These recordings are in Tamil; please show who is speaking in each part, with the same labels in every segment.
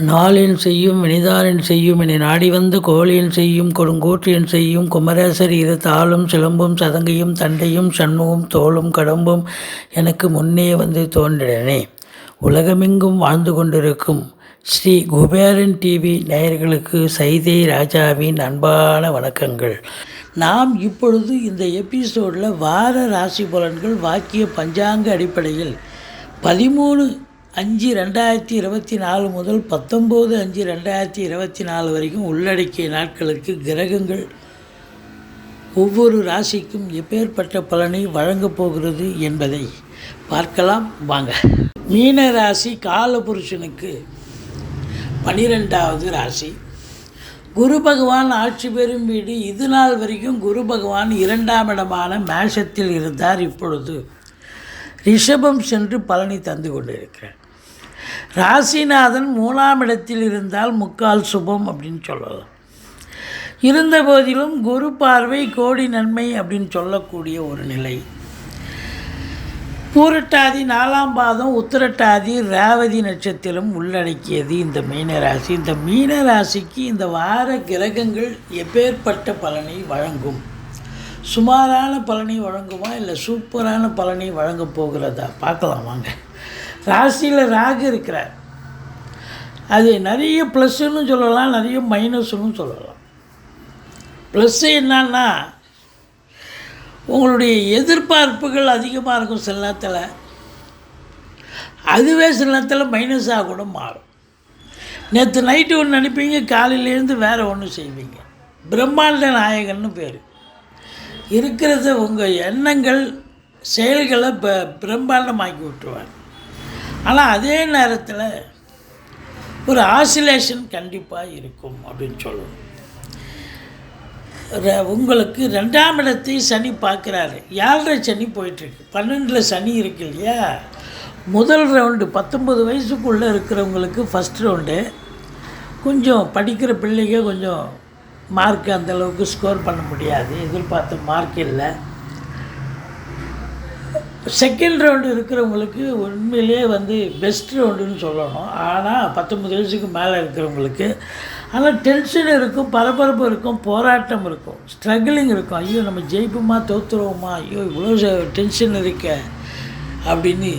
Speaker 1: நாளின் செய்யும் வினிதானின் செய்யும் என நாடி வந்த கோழியின் செய்யும் கொடுங்கூற்றியன் செய்யும் குமரேசர் இரு தாளும் சிலம்பும் சதங்கையும் தண்டையும் சண்முகம் தோளும் கடம்பும் எனக்கு முன்னே வந்து தோன்றினே. உலகமெங்கும் வாழ்ந்து கொண்டிருக்கும் ஸ்ரீ குபேரன் டிவி நேயர்களுக்கு சைதை ராஜாவின் அன்பான வணக்கங்கள். நாம் இப்பொழுது இந்த எபிசோடில் வார ராசி பலன்கள் வாக்கிய பஞ்சாங்க அடிப்படையில் 13/5/2024 முதல் 19/5/2024 வரைக்கும் உள்ளடக்கிய நாட்களுக்கு கிரகங்கள் ஒவ்வொரு ராசிக்கும் எப்பேற்பட்ட பலனை வழங்கப் போகிறது என்பதை பார்க்கலாம் வாங்க. மீன ராசி காலபுருஷனுக்கு 12வது ராசி. குரு பகவான் ஆட்சி பெறும் வீடு. இது நாள் வரைக்கும் குரு பகவான் 2ஆம் இடமான மேஷத்தில் இருந்தார். இப்பொழுது ரிஷபம் சென்று பலனை தந்து கொண்டிருக்கிறார். ராசிநாதன் 3ஆம் இடத்தில் இருந்தால் முக்கால் சுபம் அப்படின்னு சொல்லலாம். இருந்த போதிலும் குரு பார்வை கோடி நன்மை அப்படின்னு சொல்லக்கூடிய ஒரு நிலை. பூரட்டாதி 4ஆம் பாதம் உத்திரட்டாதி ரேவதி நட்சத்திரம் உள்ளடக்கியது இந்த மீனராசி. இந்த மீனராசிக்கு இந்த வார கிரகங்கள் எப்பேற்பட்ட பலனை வழங்கும்? சுமாரான பலனை வழங்குமா இல்லை சூப்பரான பலனை வழங்கப் போகிறதா பார்க்கலாம் வாங்க. ராசியில் ராகு இருக்கிறார். அது நிறைய ப்ளஸ்ஸுன்னு சொல்லலாம், நிறைய மைனஸ்ன்னு சொல்லலாம். ப்ளஸ்ஸு என்னன்னா, உங்களுடைய எதிர்பார்ப்புகள் அதிகமாக இருக்கும் சில நேரத்தில். அதுவே சில நேரத்தில் மைனஸாக கூட மாறும். நேற்று நைட்டு ஒன்று நினைப்பீங்க, காலையிலேருந்து வேறு ஒன்று செய்வீங்க. பிரம்மாண்ட நாயகன்னு பேர். இருக்கிறத உங்கள் எண்ணங்கள் செயல்களை பிரம்மாண்டமாக்கி விட்டுருவார். ஆனால் அதே நேரத்தில் ஒரு ஆசிலேஷன் கண்டிப்பாக இருக்கும் அப்படின்னு சொல்லணும். உங்களுக்கு 2ஆம் இடத்தை சனி பார்க்குறாரு. 7.5 சனி போயிட்டுருக்கு. 12ல் சனி இருக்கு இல்லையா. முதல் ரவுண்டு 19 வயசுக்குள்ளே இருக்கிறவங்களுக்கு ஃபஸ்ட் ரவுண்டு. கொஞ்சம் படிக்கிற பிள்ளைங்க கொஞ்சம் மார்க் அந்தளவுக்கு ஸ்கோர் பண்ண முடியாது, எதிர்பார்த்த மார்க் இல்லை. செகண்ட் ரவுண்டு இருக்கிறவங்களுக்கு உண்மையிலே பெஸ்ட் ரவுண்டுன்னு சொல்லணும். ஆனால் 19 வயசுக்கு மேலே இருக்கிறவங்களுக்கு ஆனால் டென்ஷன் இருக்கும், பரபரப்பு இருக்கும், போராட்டம் இருக்கும், ஸ்ட்ரகிளிங் இருக்கும். ஐயோ நம்ம ஜெயிப்போமா தோற்றுருவோமா, ஐயோ இவ்வளோ டென்ஷன் இருக்க அப்படின்னு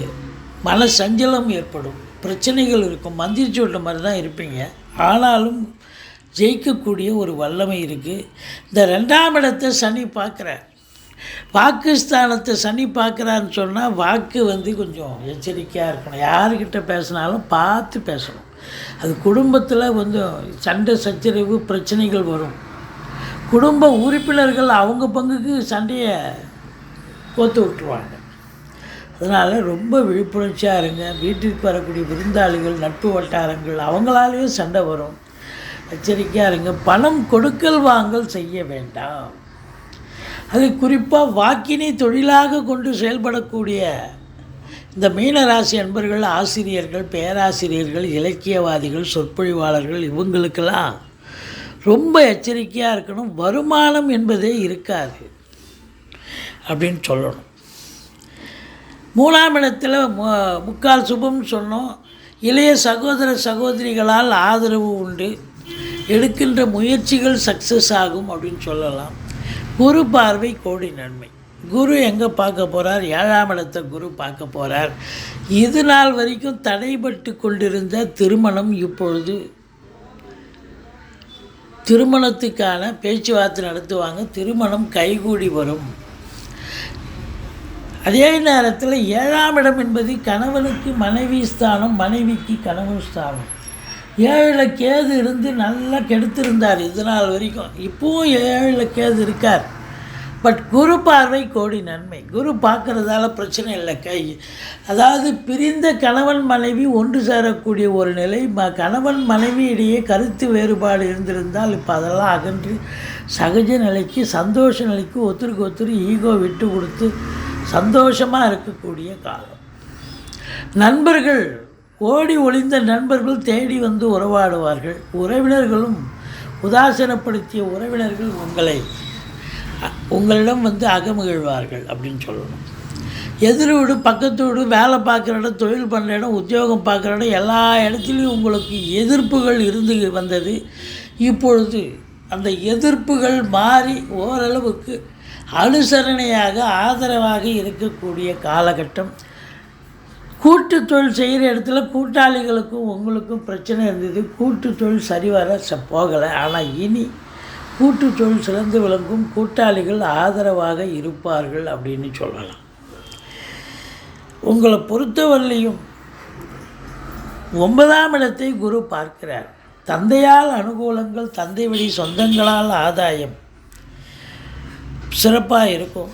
Speaker 1: மன சஞ்சலம் ஏற்படும். பிரச்சனைகள் இருக்கும். மந்திரிச்சு விட்ட மாதிரி தான் இருப்பீங்க. ஆனாலும் ஜெயிக்கக்கூடிய ஒரு வல்லமை இருக்குது. இந்த 2ஆம் இடத்தை சனி பார்க்குறார். வாக்குஸ்தானத்தை சனி பார்க்குறான்னு சொன்னால் வாக்கு கொஞ்சம் எச்சரிக்கையாக இருக்கணும். யாருக்கிட்ட பேசினாலும் பார்த்து பேசணும். அது குடும்பத்தில் சண்டை சச்சரவு பிரச்சனைகள் வரும். குடும்ப உறுப்பினர்கள் அவங்க பங்குக்கு சண்டையை கோத்து விட்டுருவாங்க. அதனால் ரொம்ப விழிப்புணர்ச்சியாக இருங்க. வீட்டிற்கு வரக்கூடிய விருந்தாளிகள், நட்பு வட்டாரங்கள் அவங்களாலேயும் சண்டை வரும். எச்சரிக்கையாக இருங்க. பணம் கொடுக்கல் வாங்கல் செய்ய வேண்டாம். அது குறிப்பாக வாக்கினை தொழிலாக கொண்டு செயல்படக்கூடிய இந்த மீனராசி அன்பர்கள், ஆசிரியர்கள், பேராசிரியர்கள், இலக்கியவாதிகள், சொற்பொழிவாளர்கள் இவங்களுக்கெல்லாம் ரொம்ப எச்சரிக்கையாக இருக்கணும். வருமானம் என்பதே இருக்காது அப்படின்னு சொல்லணும். 3ஆம் இடத்துல முக்கால் சுபம்னு சொன்னோம். இளைய சகோதர சகோதரிகளால் ஆதரவு உண்டு. எடுக்கின்ற முயற்சிகள் சக்ஸஸ் ஆகும் அப்படின்னு சொல்லலாம். குரு பார்வை கோடி நன்மை. குரு எங்கே பார்க்க போகிறார்? 7ஆம் இடத்தை குரு பார்க்க போகிறார். இது நாள் வரைக்கும் தடைபட்டு கொண்டிருந்த திருமணம் இப்பொழுது திருமணத்துக்கான பேச்சுவார்த்தை நடத்துவாங்க. திருமணம் கைகூடி வரும். அதே நேரத்தில் 7ஆம் இடம் என்பது கணவனுக்கு மனைவி ஸ்தானம், மனைவிக்கு கணவன் ஸ்தானம். 7ல் கேது இருந்து நல்லா கெடுத்திருந்தார் இது நாள் வரைக்கும். இப்போவும் 7ல் கேது இருக்கார். பட் குரு பார்வை கோடி நன்மை. குரு பார்க்குறதால பிரச்சனை இல்லை. அதாவது பிரிந்த கணவன் மனைவி ஒன்று சேரக்கூடிய ஒரு நிலை. கணவன் மனைவி இடையே கருத்து வேறுபாடு இருந்திருந்தால் இப்போ அதெல்லாம் அகன்று சகஜ நிலைக்கு, சந்தோஷ நிலைக்கு, ஒருத்தருக்கு ஒருத்தர் ஈகோ விட்டு கொடுத்து சந்தோஷமாக இருக்கக்கூடிய காலம். நண்பர்கள், ஓடி ஒளிந்த நண்பர்கள் தேடி உறவாடுவார்கள். உறவினர்களும் உதாசீனப்படுத்திய உறவினர்கள் உங்களிடம் அகமகிழ்வார்கள் அப்படின்னு சொல்லணும். எதிர் வீடு, பக்கத்து வீடு, வேலை பார்க்குற இடம், தொழில் பண்ணுற இடம், உத்தியோகம் பார்க்குற இடம், எல்லா இடத்துலையும் உங்களுக்கு எதிர்ப்புகள் இருந்து வந்தது. இப்பொழுது அந்த எதிர்ப்புகள் மாறி ஓரளவுக்கு அனுசரணையாக ஆதரவாக இருக்கக்கூடிய காலகட்டம். கூட்டு தொழில் செய்கிற இடத்துல கூட்டாளிகளுக்கும் உங்களுக்கும் பிரச்சனை இருந்தது. கூட்டு தொழில் சரிவர போகலை. ஆனால் இனி கூட்டு தொழில் சிறந்து விளங்கும். கூட்டாளிகள் ஆதரவாக இருப்பார்கள் அப்படின்னு சொல்லலாம். உங்களை பொறுத்தவரையிலையும் 9ஆம் இடத்தை குரு பார்க்கிறார். தந்தையால் அனுகூலங்கள், தந்தை வழி சொந்தங்களால் ஆதாயம் சிறப்பாக இருக்கும்.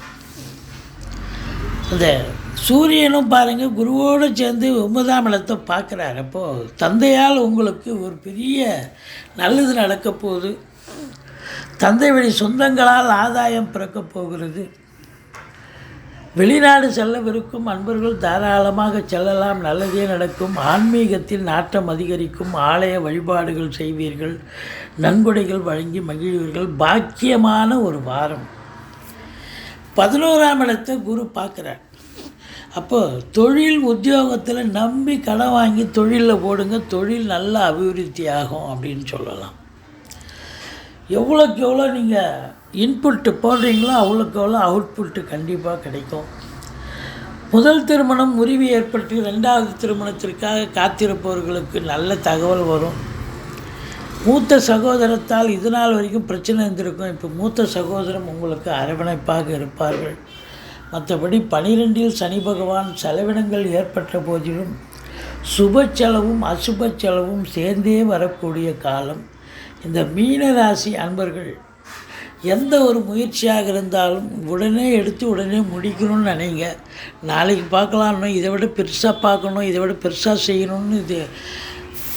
Speaker 1: அந்த சூரியனும் பாருங்கள் குருவோடு சேர்ந்து 9ஆம் இடத்தை பார்க்குறாரு. அப்போது தந்தையால் உங்களுக்கு ஒரு பெரிய நல்லது நடக்க போகுது. தந்தை வழி சொந்தங்களால் ஆதாயம் பிறக்கப் போகிறது. வெளிநாடு செல்லவிருக்கும் அன்பர்கள் தாராளமாக செல்லலாம். நல்லதே நடக்கும். ஆன்மீகத்தில் நாட்டம் அதிகரிக்கும். ஆலய வழிபாடுகள் செய்வீர்கள். நன்கொடைகள் வழங்கி மகிழ்வீர்கள். பாக்கியமான ஒரு வாரம். 11ஆம் இடத்தை குரு பார்க்குறார். அப்போது தொழில் உத்தியோகத்தில் நம்பி கடன் வாங்கி தொழிலில் போடுங்க. தொழில் நல்ல அபிவிருத்தி ஆகும் அப்படின்னு சொல்லலாம். எவ்வளோக்கு எவ்வளோ நீங்கள் இன்புட்டு போடுறீங்களோ அவ்வளோக்கு எவ்வளோ அவுட்புட்டு கண்டிப்பாக கிடைக்கும். முதல் திருமணம் முறிவு ஏற்பட்டு 2வது திருமணத்திற்காக காத்திருப்பவர்களுக்கு நல்ல தகவல் வரும். மூத்த சகோதரத்தால் இது நாள் வரைக்கும் பிரச்சனை இருந்திருக்கும். இப்போ மூத்த சகோதரம் உங்களுக்கு அரவணைப்பாக இருப்பார்கள். மற்றபடி 12இல் சனி பகவான் செலவினங்கள் ஏற்பட்ட போதிலும் சுப செலவும் அசுப செலவும் சேர்ந்தே வரக்கூடிய காலம். இந்த மீனராசி அன்பர்கள் எந்த ஒரு முயற்சியாக இருந்தாலும் உடனே எடுத்து உடனே முடிக்கணும்னு நினைங்க. நாளைக்கு பார்க்கலான்னு, இதை விட பெருசாக பார்க்கணும், இதை விட பெருசாக செய்யணும்னு இது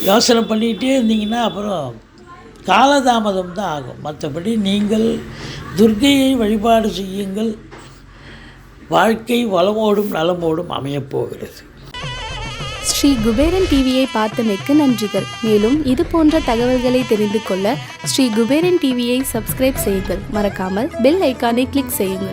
Speaker 1: யோசனை பண்ணிக்கிட்டே இருந்தீங்கன்னா அப்புறம் காலதாமதம் தான் ஆகும். மற்றபடி நீங்கள் துர்க்கையை வழிபாடு செய்யுங்கள். வாழ்க்கை வளமோடும் நலமோடும் அமையப்போகிறது.
Speaker 2: ஸ்ரீ குபேரன் டிவியை பார்த்தமைக்கு நன்றிகள். மேலும் இது போன்ற தகவல்களை தெரிந்து கொள்ள ஸ்ரீ குபேரன் டிவியை சப்ஸ்கிரைப் செய்யுங்கள். மறக்காமல் பெல் ஐக்கானை கிளிக் செய்யுங்கள்.